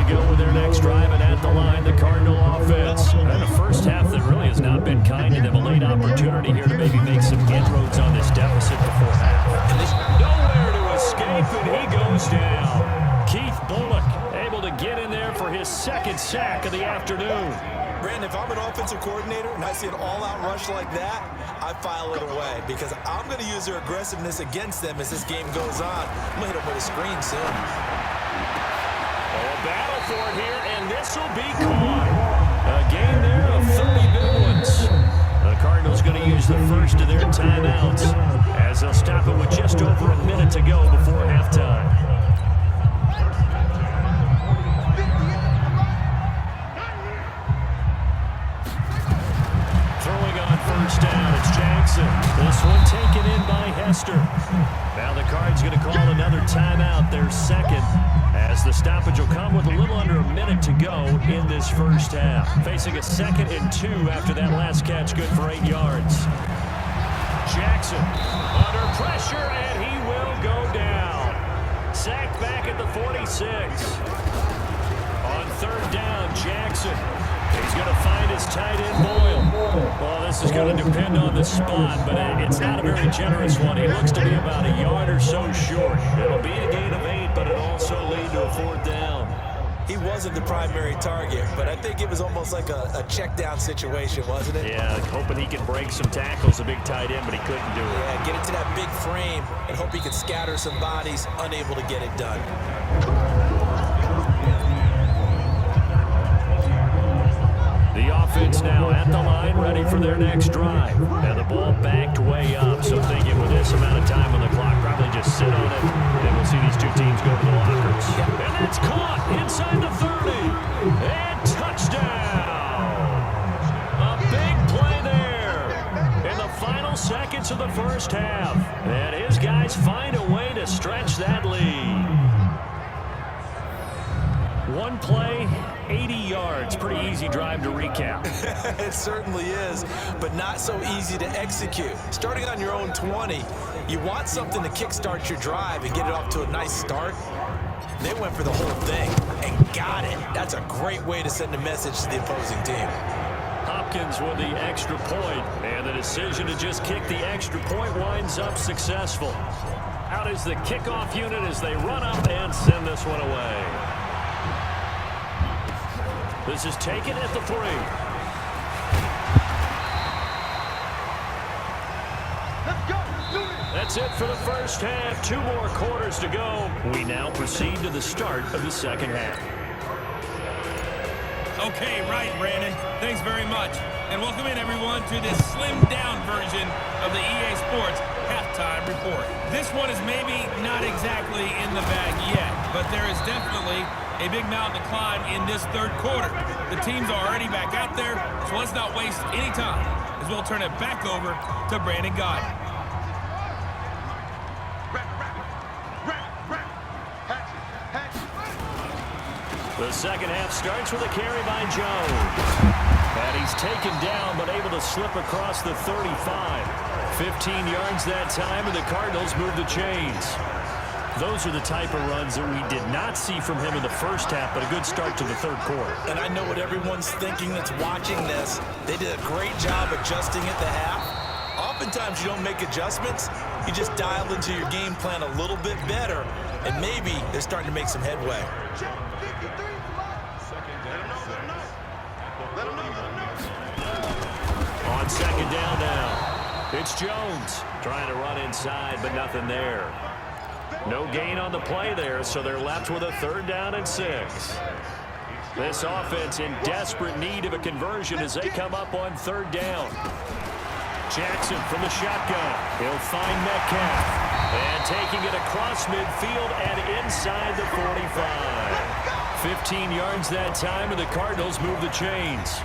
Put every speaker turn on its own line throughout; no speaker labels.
to go with their next drive, and at the line, the Cardinal offense. And the first half that really has not been kind to them. A late opportunity here to maybe make some inroads on this deficit before half. And there's nowhere to escape, and he goes down. Keith Bullock able to get in there for his second sack of the afternoon.
Brandon, if I'm an offensive coordinator and I see an all-out rush like that, I file it away because I'm going to use their aggressiveness against them as this game goes on. I'm going to hit them with a screen soon.
A battle for it here, and this will be caught. A game there of 30 big ones. The Cardinals going to use the first of their timeouts as they'll stop it with just over a minute to go before halftime. First down, it's Jackson. This one taken in by Hester. Now the Cards going to call another timeout, their second, as the stoppage will come with a little under a minute to go in this first half. Facing a 2nd and 2 after that last catch, good for 8 yards. Jackson under pressure, and he will go down. Sacked back at the 46. On 3rd down, Jackson. He's going to find his tight end, Boyle. Well, this is going to depend on the spot, but it's not a very generous one. He looks to be about a yard or so short. It'll be a gain of 8, but it'll also lead to a 4th down.
He wasn't the primary target, but I think it was almost like a check down situation, wasn't it?
Yeah, hoping he can break some tackles, a big tight end, but he couldn't do it.
Yeah, get into that big frame and hope he could scatter some bodies, unable to get it done.
The offense now at the line, ready for their next drive. And the ball backed way up, so thinking with this amount of time on the clock, probably just sit on it, and we'll see these two teams go to the lockers. And that's caught inside the 30. And touchdown! A big play there in the final seconds of the first half. And his guys find a way to stretch that lead. One play, 80 yards. Pretty easy drive to recap.
It certainly is, but not so easy to execute. Starting on your own 20, you want something to kickstart your drive and get it off to a nice start. They went for the whole thing and got it. That's a great way to send a message to the opposing team.
Hopkins with the extra point, and the decision to just kick the extra point winds up successful. Out is the kickoff unit as they run up and send this one away. This is taken at the 3.
Let's go.
That's it for the first half. 2 more quarters to go. We now proceed to the start of the second half.
Okay, right, Brandon. Thanks very much. And welcome in, everyone, to this slimmed-down version of the EA Sports Halftime Report. This one is maybe not exactly in the bag yet, but there is definitely a big mountain to climb in this third quarter. The teams are already back out there, so let's not waste any time as we'll turn it back over to Brandon Gaudin.
The second half starts with a carry by Jones. And he's taken down, but able to slip across the 35. 15 yards that time, and the Cardinals move the chains. Those are the type of runs that we did not see from him in the first half, but a good start to the third quarter.
And I know what everyone's thinking that's watching this. They did a great job adjusting at the half. Oftentimes you don't make adjustments. You just dial into your game plan a little bit better, and maybe they're starting to make some headway.
On second down now, it's Jones trying to run inside, but nothing there. No gain on the play there, so they're left with a 3rd down and 6. This offense in desperate need of a conversion as they come up on 3rd down. Jackson from the shotgun. He'll find Metcalf. And taking it across midfield and inside the 45. 15 yards that time, and the Cardinals move the chains.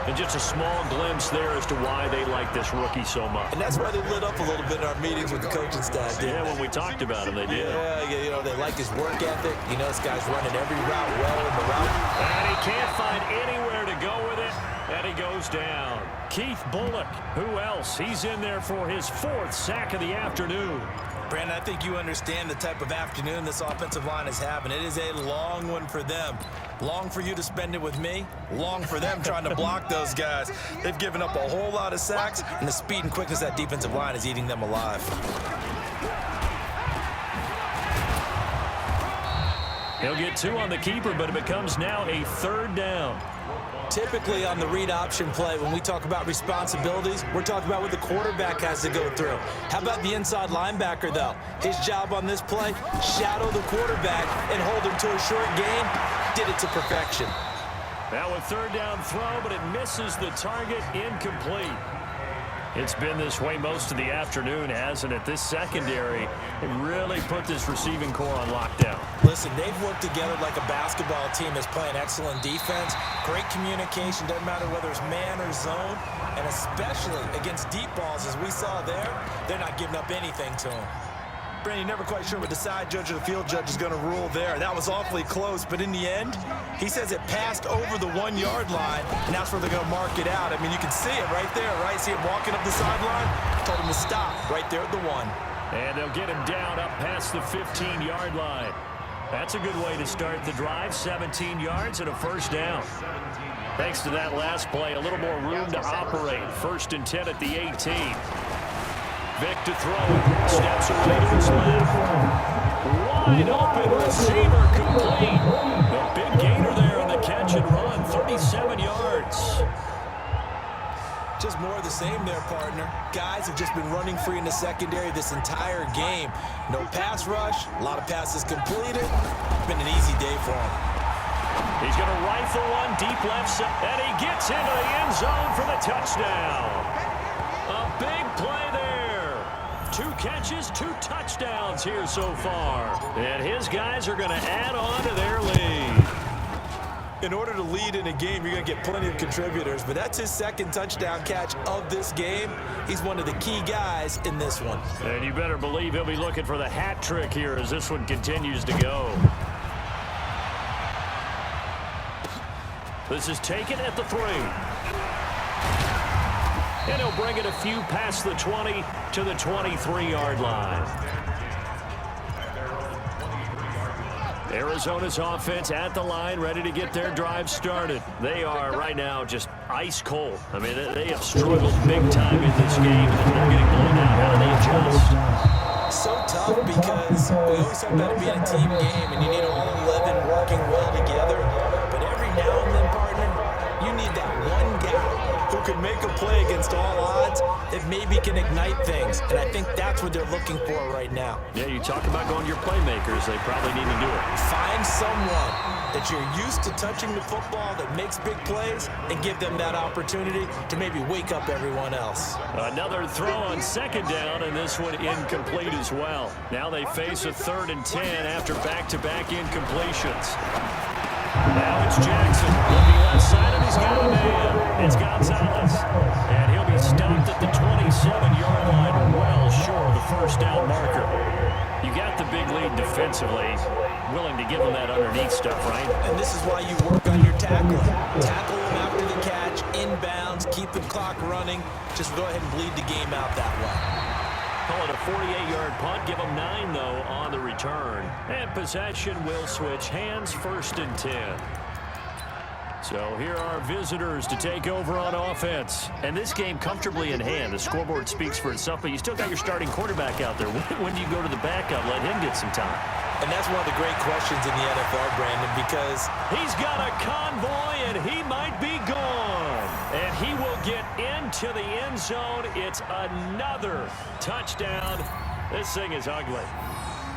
And just a small glimpse there as to why they like this rookie so much.
And that's why they lit up a little bit in our meetings with the coaching staff.
Yeah, when we talked about him, they did.
Yeah, you know, they like his work ethic. You know, this guy's running every route well in the route.
And he can't find anywhere to go with it, and he goes down. Keith Bullock, who else? He's in there for his 4th sack of the afternoon.
Brandon, I think you understand the type of afternoon this offensive line is having. It is a long one for them. Long for you to spend it with me. Long for them trying to block those guys. They've given up a whole lot of sacks, and the speed and quickness of that defensive line is eating them alive.
He'll get 2 on the keeper, but it becomes now a 3rd down.
Typically on the read option play, when we talk about responsibilities, we're talking about what the quarterback has to go through. How about the inside linebacker, though? His job on this play, shadow the quarterback and hold him to a short gain. Did it to perfection.
Now a 3rd down throw, but it misses the target, incomplete. It's been this way most of the afternoon, hasn't it? This secondary, it really put this receiving core on lockdown.
Listen, they've worked together like a basketball team that's playing excellent defense. Great communication, doesn't matter whether it's man or zone. And especially against deep balls, as we saw there, they're not giving up anything to them. Brandon, you're never quite sure what the side judge or the field judge is going to rule there. That was awfully close, but in the end, he says it passed over the 1-yard line, and that's where they're going to mark it out. I mean, you can see it right there, right? See him walking up the sideline? Told him to stop right there at the 1.
And they'll get him down up past the 15-yard line. That's a good way to start the drive. 17 yards and a 1st down. Thanks to that last play, a little more room to operate. 1st and 10 at the 18. Vic to throw it. Steps away to his left. Wide open receiver complete. The big gainer there on the catch and run. 37 yards.
Just more of the same there, partner. Guys have just been running free in the secondary this entire game. No pass rush, a lot of passes completed. Been an easy day for him.
He's going to rifle one deep left side, and he gets into the end zone for the touchdown. A big play there. 2 catches, 2 touchdowns here so far. And his guys are going to add on to their lead.
In order to lead in a game, you're going to get plenty of contributors, but that's his 2nd touchdown catch of this game. He's one of the key guys in this one.
And you better believe he'll be looking for the hat trick here as this one continues to go. This is taken at the 3. And he'll bring it a few past the 20 to the 23-yard line. Arizona's offense at the line, ready to get their drive started. They are right now just ice cold. I mean, they have struggled big time in this game, and they're getting blown out. How do they adjust?
So tough because we always talk about it being a team game, and you need all 11 working well together. But every now and then, partner, you need that one guy who can make a play against all odds that maybe can ignite things. And I think that's what they're looking for right now.
Yeah, you talk about going to your playmakers. They probably need to do it.
Find someone that you're used to touching the football that makes big plays and give them that opportunity to maybe wake up everyone else.
Another throw on 2nd down, and this one incomplete as well. Now they face a 3rd and 10 after back-to-back incompletions. Now it's Jackson. Looking left side, and he's got a man. It's Gonzalez. And he'll be stopped at the 27-yard line, well short of the 1st down marker. You got the big lead defensively. Willing to give them that underneath stuff, right?
And this is why you work on your tackling. Tackle them after the catch, inbounds, keep the clock running. Just go ahead and bleed the game out that way.
Call it a 48-yard punt. Give them 9, though, on the return. And possession will switch hands. 1st and 10. So here are visitors to take over on offense. And this game comfortably in hand. The scoreboard speaks for itself, but you still got your starting quarterback out there. When do you go to the backup? Let him get some time.
And that's one of the great questions in the NFL, Brandon, because
he's got a convoy, and he might be gone. And he will get into the end zone. It's another touchdown. This thing is ugly.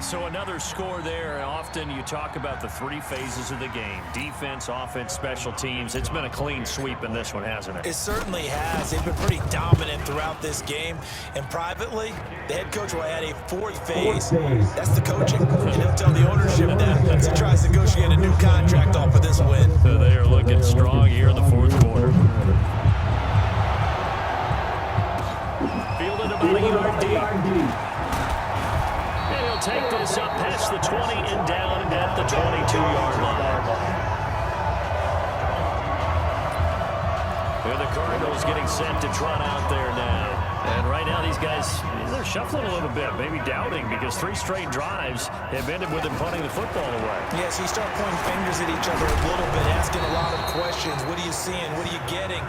So another score there. Often you talk about the 3 phases of the game. Defense, offense, special teams. It's been a clean sweep in this one, hasn't it?
It certainly has. They've been pretty dominant throughout this game. And privately, the head coach will add a 4th phase. That's the coaching. And he'll tell the ownership that as he tries to negotiate a new contract off of this win.
They are looking strong here in the 4th quarter. Fielded about a yard deep. Take this up past the 20 and down at the 22-yard line. And the Cardinals getting set to trot out there now. And right now these guys, they're shuffling a little bit, maybe doubting, because 3 straight drives have ended with them punting the football away.
Yeah, so you start pointing fingers at each other a little bit, asking a lot of questions. What are you seeing? What are you getting?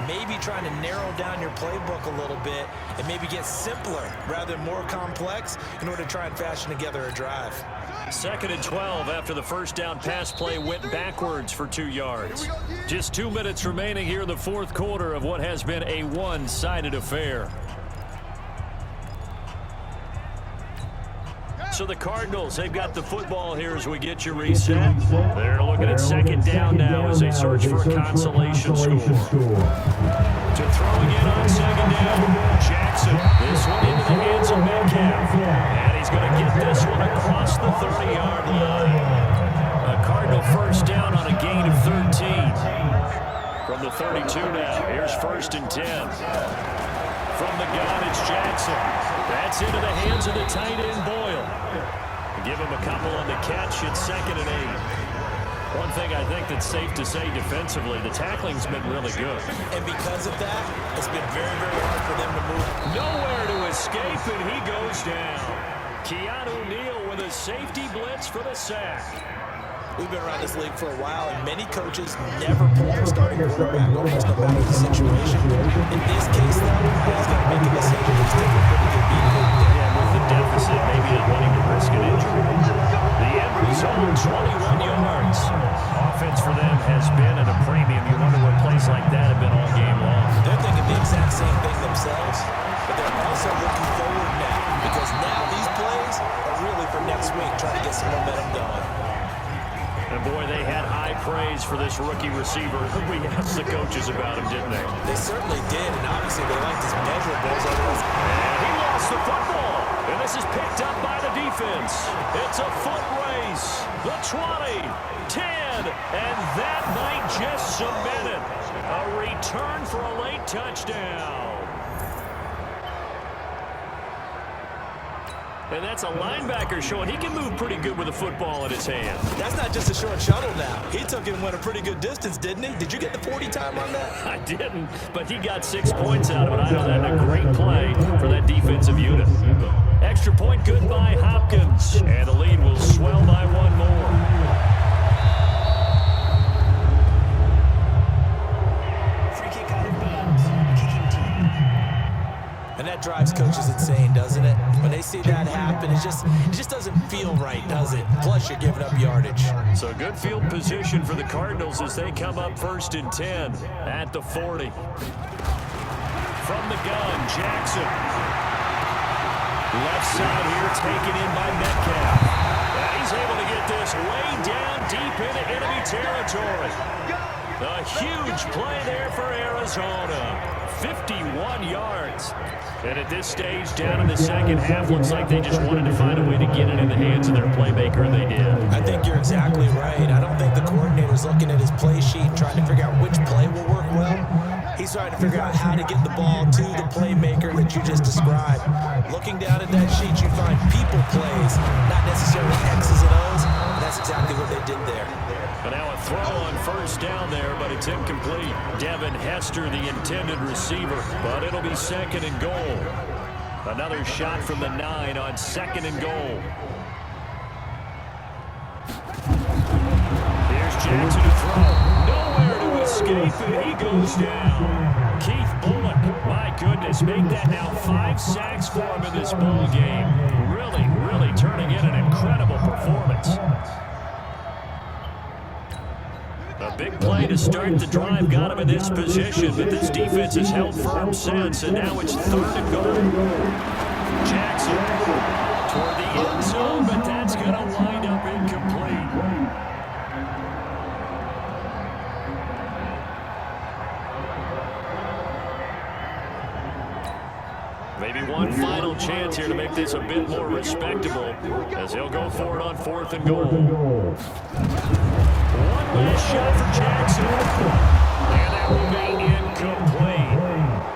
Maybe trying to narrow down your playbook a little bit and maybe get simpler rather than more complex in order to try and fashion together a drive.
2nd and 12 after the first down pass play went backwards for 2 yards. Just 2 minutes remaining here in the 4th quarter of what has been a one-sided affair. So the Cardinals, they've got the football here as we get you reset. They're looking at 2nd down now as they search for a consolation score. To throwing in on 2nd down, Jackson. This one into the hands of Metcalf. And he's going to get this one across the 30-yard line. A Cardinal first down on a gain of 13. From the 32 now, here's 1st and 10. From the gun, it's Jackson. That's into the hands of the tight end, Boyle. Give him a couple on the catch. It's 2nd and 8. One thing I think that's safe to say defensively, the tackling's been really good.
And because of that, it's been very, very hard for them to move.
Nowhere to escape, and he goes down. Keanu Neal with a safety blitz for the sack.
We've been around this league for a while, and many coaches never pull their starting quarterback almost no matter the situation. In this case, though, he's going to make a mistake. He's taking a pretty good beat right there.
Yeah, with the deficit, maybe not wanting to risk an injury. The end result, 21 yards. Offense for them has been at a premium. You wonder what plays like that have been all game long.
They're thinking the exact same thing themselves, but they're also looking forward now, because now these plays are really for next week, trying to get some momentum going.
And boy, they had high praise for this rookie receiver. We asked the coaches about him, didn't they?
They certainly did, and obviously they liked his measurables.
And he lost the football. And this is picked up by the defense. It's a foot race. The 20, 10, and that might just cement it. A return for a late touchdown. And that's a linebacker showing he can move pretty good with a football in his hand.
That's not just a short shuttle now. He took it and went a pretty good distance, didn't he? Did you get the 40 time on that?
I didn't, but he got 6 points out of it. I know that a great play for that defensive unit. Extra point good by Hopkins, and the lead will swell by 1 more.
And that drives coaches insane, doesn't it? When they see that happen, it just doesn't feel right, does it? Plus, you're giving up yardage.
So good field position for the Cardinals as they come up 1st and 10 at the 40. From the gun, Jackson. Left side here, taken in by Metcalf. And he's able to get this way down deep into enemy territory. A huge play there for Arizona. 51 yards. And at this stage, down in the second half, looks like they just wanted to find a way to get it in the hands of their playmaker, and they did.
I think you're exactly right. I don't think the coordinator's looking at his play sheet and trying to figure out which play will work well. He's trying to figure out how to get the ball to the playmaker that you just described. Looking down at that sheet, you find people plays, not necessarily X's and O's. And that's exactly what they did there.
And now a throw on 1st down there, but it's incomplete. Devin Hester, the intended receiver, but it'll be 2nd and goal. Another shot from the 9 on 2nd and goal. Here's Jackson to throw. Nowhere to escape, and he goes down. Keith Bullock, my goodness, make that now 5 sacks for him in this ball game. Really, really turning in an incredible performance. A big play to start the drive got him in this position, but this defense has held firm since, and now it's 3rd and goal. Jackson toward the end zone, but that's going to wind up incomplete. Maybe one final chance here to make this a bit more respectable, as he'll go for it on 4th and goal. One last shot for Jackson, and that will be incomplete.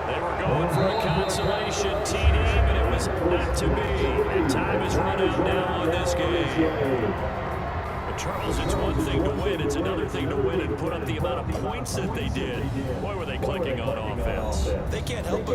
They were going for a consolation TD, but it was not to be. And time is run out now on this game. But Charles, it's one thing to win. It's another thing to win and put up the amount of points that they did. Boy, were they clicking on offense.
They can't help it.